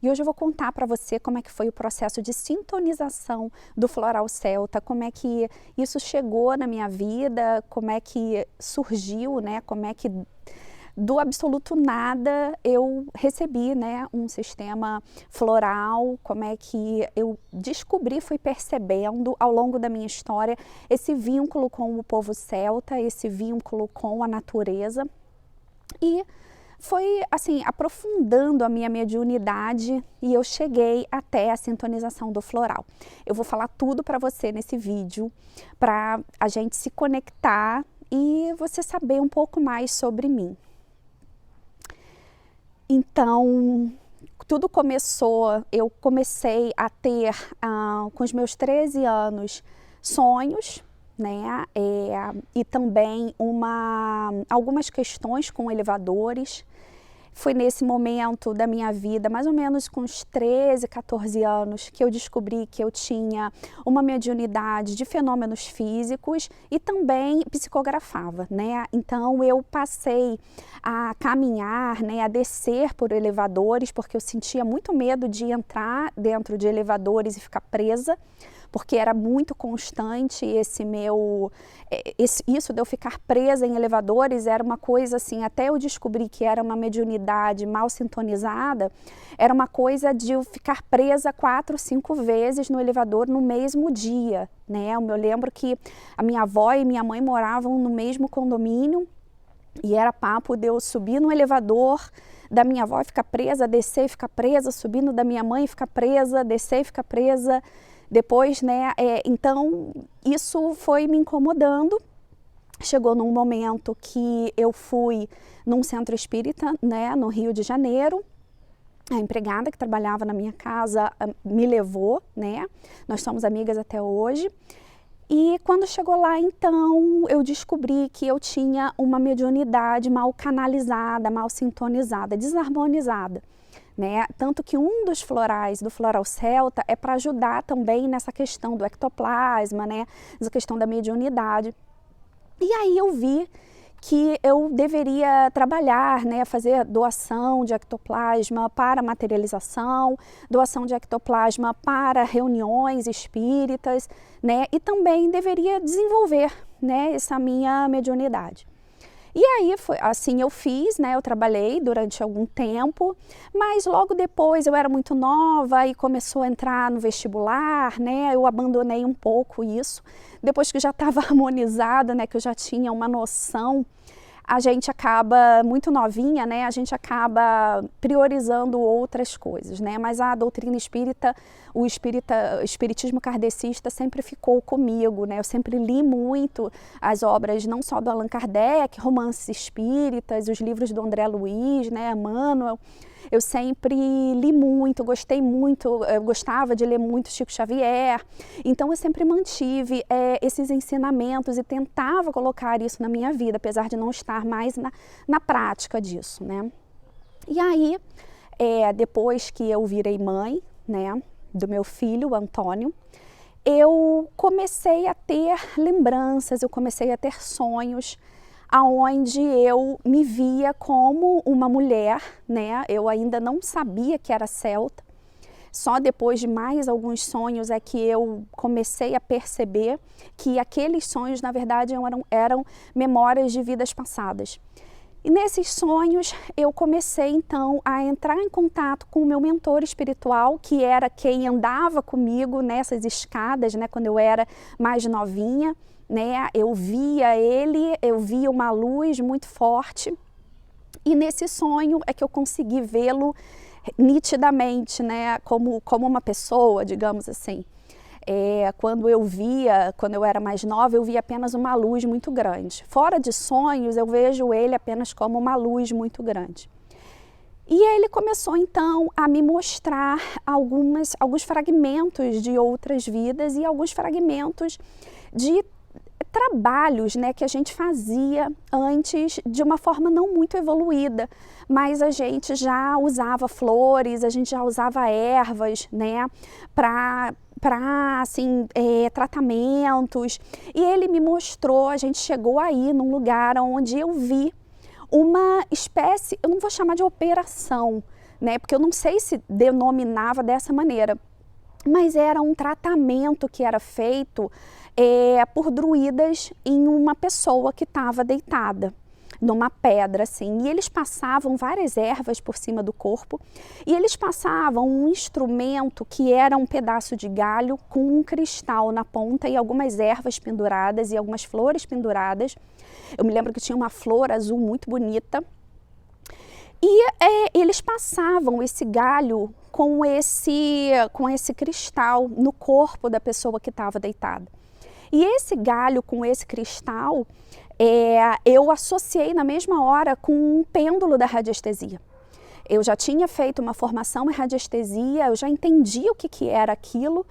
E hoje eu vou contar para você como é que foi o processo de sintonização do Floral Celta, como é que isso chegou na minha vida, como é que surgiu, né? Como é que do absoluto nada eu recebi, né, um sistema floral, como é que eu descobri, fui percebendo ao longo da minha história esse vínculo com o povo celta, esse vínculo com a natureza. E foi assim, aprofundando a minha mediunidade e eu cheguei até a sintonização do floral. Eu vou falar tudo para você nesse vídeo, para a gente se conectar e você saber um pouco mais sobre mim. Então, tudo começou, eu comecei a ter, com os meus 13 anos, sonhos, né? E também algumas questões com elevadores. Foi nesse momento da minha vida, mais ou menos com uns 13, 14 anos, que eu descobri que eu tinha uma mediunidade de fenômenos físicos e também psicografava, né? Então eu passei a caminhar, né, a descer por elevadores, porque eu sentia muito medo de entrar dentro de elevadores e ficar presa, porque era muito constante isso de eu ficar presa em elevadores, era uma coisa assim, até eu descobrir que era uma mediunidade mal sintonizada, era uma coisa de eu ficar presa 4, 5 vezes no elevador no mesmo dia, né? Eu lembro que a minha avó e minha mãe moravam no mesmo condomínio e era papo de eu subir no elevador da minha avó e ficar presa, descer e ficar presa, subindo da minha mãe e ficar presa, descer e ficar presa. Depois, né, então isso foi me incomodando. Chegou num momento que eu fui num centro espírita, né, no Rio de Janeiro. A empregada que trabalhava na minha casa me levou, né, nós somos amigas até hoje. E quando chegou lá, então, eu descobri que eu tinha uma mediunidade mal canalizada, mal sintonizada, desarmonizada. Né? Tanto que um dos florais do Floral Celta é para ajudar também nessa questão do ectoplasma, né? Essa questão da mediunidade. E aí eu vi que eu deveria trabalhar, né, fazer doação de ectoplasma para materialização, doação de ectoplasma para reuniões espíritas, né, e também deveria desenvolver, né, essa minha mediunidade. E aí, assim eu fiz, né, eu trabalhei durante algum tempo, mas logo depois eu era muito nova e começou a entrar no vestibular, né, eu abandonei um pouco isso. Depois que já estava harmonizada, né, que eu já tinha uma noção, a gente acaba, muito novinha, né, a gente acaba priorizando outras coisas, né, mas a doutrina espírita, o espiritismo kardecista sempre ficou comigo, né, eu sempre li muito as obras, não só do Allan Kardec, romances espíritas, os livros do André Luiz, né, Emmanuel. Eu sempre li muito, gostei muito, eu gostava de ler muito Chico Xavier, então eu sempre mantive esses ensinamentos e tentava colocar isso na minha vida, apesar de não estar mais na prática disso, né? E aí, depois que eu virei mãe, né, do meu filho, o Antônio, eu comecei a ter lembranças, eu comecei a ter sonhos, aonde eu me via como uma mulher, né? Eu ainda não sabia que era celta. Só depois de mais alguns sonhos é que eu comecei a perceber que aqueles sonhos, na verdade, eram memórias de vidas passadas. E nesses sonhos eu comecei então a entrar em contato com o meu mentor espiritual, que era quem andava comigo nessas escadas, né, quando eu era mais novinha. Né, eu via ele, eu via uma luz muito forte e nesse sonho é que eu consegui vê-lo nitidamente, né, como uma pessoa, digamos assim. Quando eu era mais nova, eu via apenas uma luz muito grande. Fora de sonhos, eu vejo ele apenas como uma luz muito grande. E ele começou então a me mostrar alguns fragmentos de outras vidas e alguns fragmentos de trabalhos, né, que a gente fazia antes de uma forma não muito evoluída, mas a gente já usava flores, a gente já usava ervas, né, para assim, tratamentos. E ele me mostrou, a gente chegou aí num lugar onde eu vi uma espécie, eu não vou chamar de operação, né? Porque eu não sei se denominava dessa maneira, mas era um tratamento que era feito por druidas em uma pessoa que estava deitada numa pedra, assim, e eles passavam várias ervas por cima do corpo, e eles passavam um instrumento que era um pedaço de galho com um cristal na ponta e algumas ervas penduradas e algumas flores penduradas. Eu me lembro que tinha uma flor azul muito bonita, e eles passavam esse galho com esse cristal no corpo da pessoa que estava deitada. E esse galho com esse cristal, eu associei na mesma hora com um pêndulo da radiestesia. Eu já tinha feito uma formação em radiestesia, eu já entendi o que era aquilo,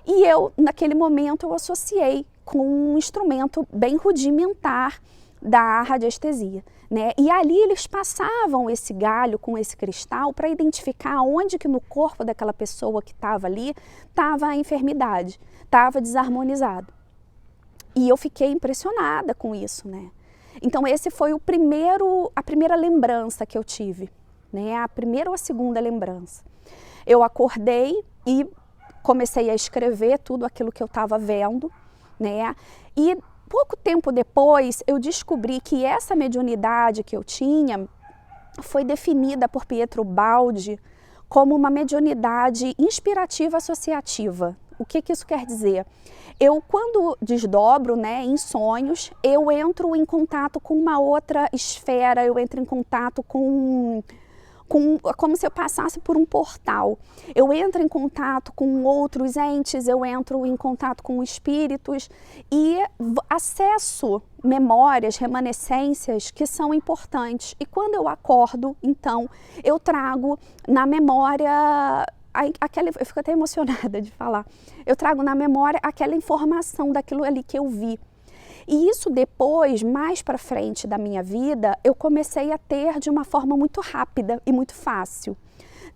e naquele momento, eu associei com um instrumento bem rudimentar da radiestesia, né? E ali eles passavam esse galho com esse cristal para identificar onde que no corpo daquela pessoa que estava ali estava a enfermidade, estava desarmonizado. E eu fiquei impressionada com isso, né? Então esse foi a primeira lembrança que eu tive, né? A primeira ou a segunda lembrança. Eu acordei e comecei a escrever tudo aquilo que eu estava vendo, né? E pouco tempo depois eu descobri que essa mediunidade que eu tinha foi definida por Pietro Baldi como uma mediunidade inspirativa associativa. O que isso quer dizer? Eu, quando desdobro, né, em sonhos, eu entro em contato com uma outra esfera, eu entro em contato como se eu passasse por um portal. Eu entro em contato com outros entes, eu entro em contato com espíritos e acesso memórias, remanescências que são importantes. E quando eu acordo, então, eu trago na memória... eu fico até emocionada de falar. Eu trago na memória aquela informação daquilo ali que eu vi. E isso depois, mais para frente da minha vida, eu comecei a ter de uma forma muito rápida e muito fácil.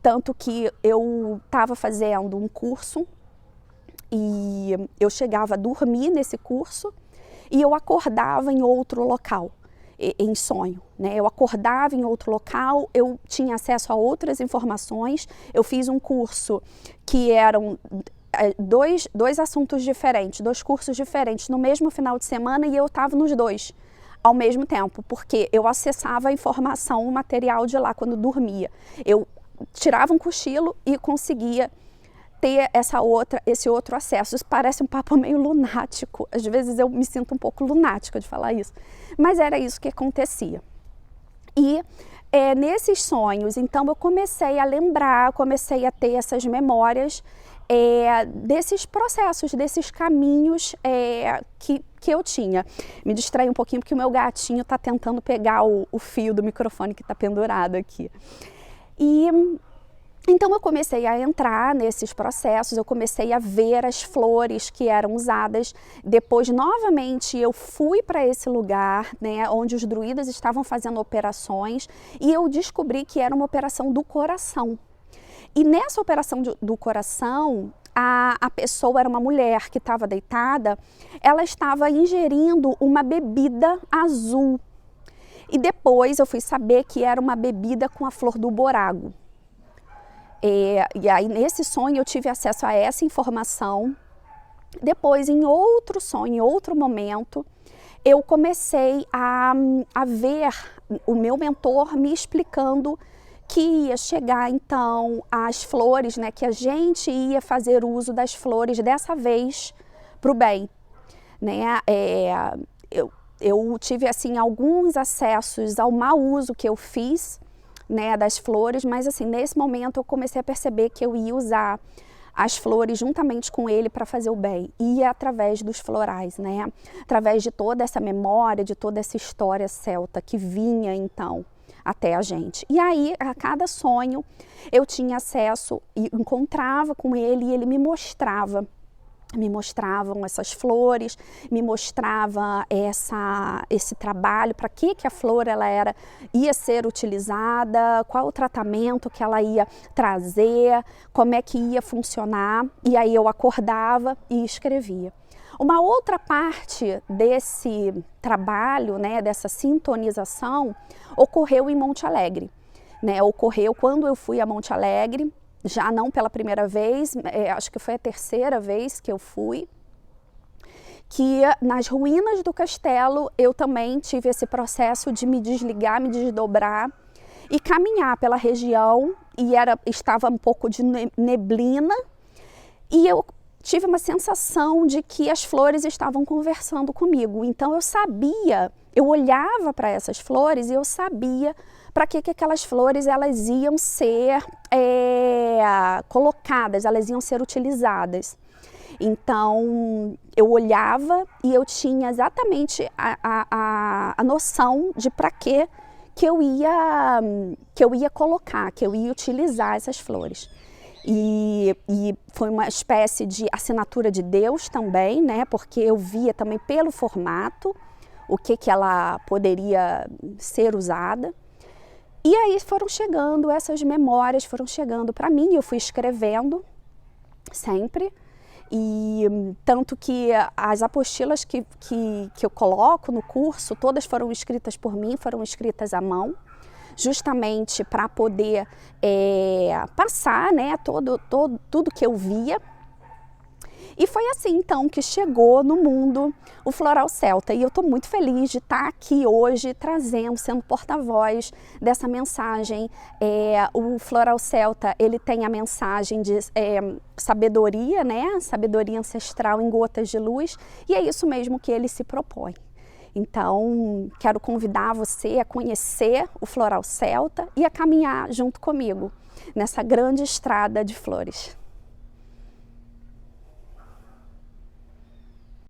Tanto que eu estava fazendo um curso e eu chegava a dormir nesse curso e eu acordava em outro local. Em sonho, né? Eu acordava em outro local, eu tinha acesso a outras informações. Eu fiz um curso que eram dois assuntos diferentes, 2 cursos diferentes no mesmo final de semana e eu estava nos 2 ao mesmo tempo, porque eu acessava a informação, o material de lá quando dormia. Eu tirava um cochilo e conseguia ter esse outro acesso. Isso parece um papo meio lunático, às vezes eu me sinto um pouco lunática de falar isso, mas era isso que acontecia. E nesses sonhos, então eu comecei a lembrar, comecei a ter essas memórias desses processos, desses caminhos que eu tinha. Me distraí um pouquinho porque o meu gatinho está tentando pegar o fio do microfone que está pendurado aqui. E então eu comecei a entrar nesses processos, eu comecei a ver as flores que eram usadas. Depois, novamente, eu fui para esse lugar, né, onde os druidas estavam fazendo operações e eu descobri que era uma operação do coração. E nessa operação do coração, a pessoa era uma mulher que estava deitada, ela estava ingerindo uma bebida azul. E depois eu fui saber que era uma bebida com a flor do borago. E aí nesse sonho eu tive acesso a essa informação. Depois, em outro sonho, em outro momento, eu comecei a ver o meu mentor me explicando que ia chegar então as flores, né, que a gente ia fazer uso das flores dessa vez para o bem, né? Eu tive assim alguns acessos ao mau uso que eu fiz, né, das flores, mas assim nesse momento eu comecei a perceber que eu ia usar as flores juntamente com ele para fazer o bem, e através dos florais, né, através de toda essa memória, de toda essa história celta que vinha então até a gente. E aí, a cada sonho, eu tinha acesso e encontrava com ele e ele me mostravam essas flores, me mostrava esse trabalho, para que a flor ia ser utilizada, qual o tratamento que ela ia trazer, como é que ia funcionar, e aí eu acordava e escrevia. Uma outra parte desse trabalho, né, dessa sintonização, ocorreu em Monte Alegre. né, ocorreu quando eu fui a Monte Alegre, já não pela primeira vez, acho que foi a terceira vez que eu fui, que nas ruínas do castelo eu também tive esse processo de me desligar, me desdobrar e caminhar pela região, e estava um pouco de neblina, e eu tive uma sensação de que as flores estavam conversando comigo. Então eu sabia, eu olhava para essas flores e eu sabia para que aquelas flores elas iam ser colocadas, elas iam ser utilizadas. Então eu olhava e eu tinha exatamente a noção de para que eu ia colocar, que eu ia utilizar essas flores. E foi uma espécie de assinatura de Deus também, né? Porque eu via também pelo formato o que ela poderia ser usada. E aí foram chegando, essas memórias foram chegando para mim, eu fui escrevendo sempre. E tanto que as apostilas que eu coloco no curso, todas foram escritas por mim, foram escritas à mão, justamente para poder passar, né, tudo que eu via. E foi assim, então, que chegou no mundo o Floral Celta. E eu estou muito feliz de estar aqui hoje trazendo, sendo porta-voz dessa mensagem. O Floral Celta, ele tem a mensagem de sabedoria, né? Sabedoria ancestral em gotas de luz. E é isso mesmo que ele se propõe. Então, quero convidar você a conhecer o Floral Celta e a caminhar junto comigo nessa grande estrada de flores.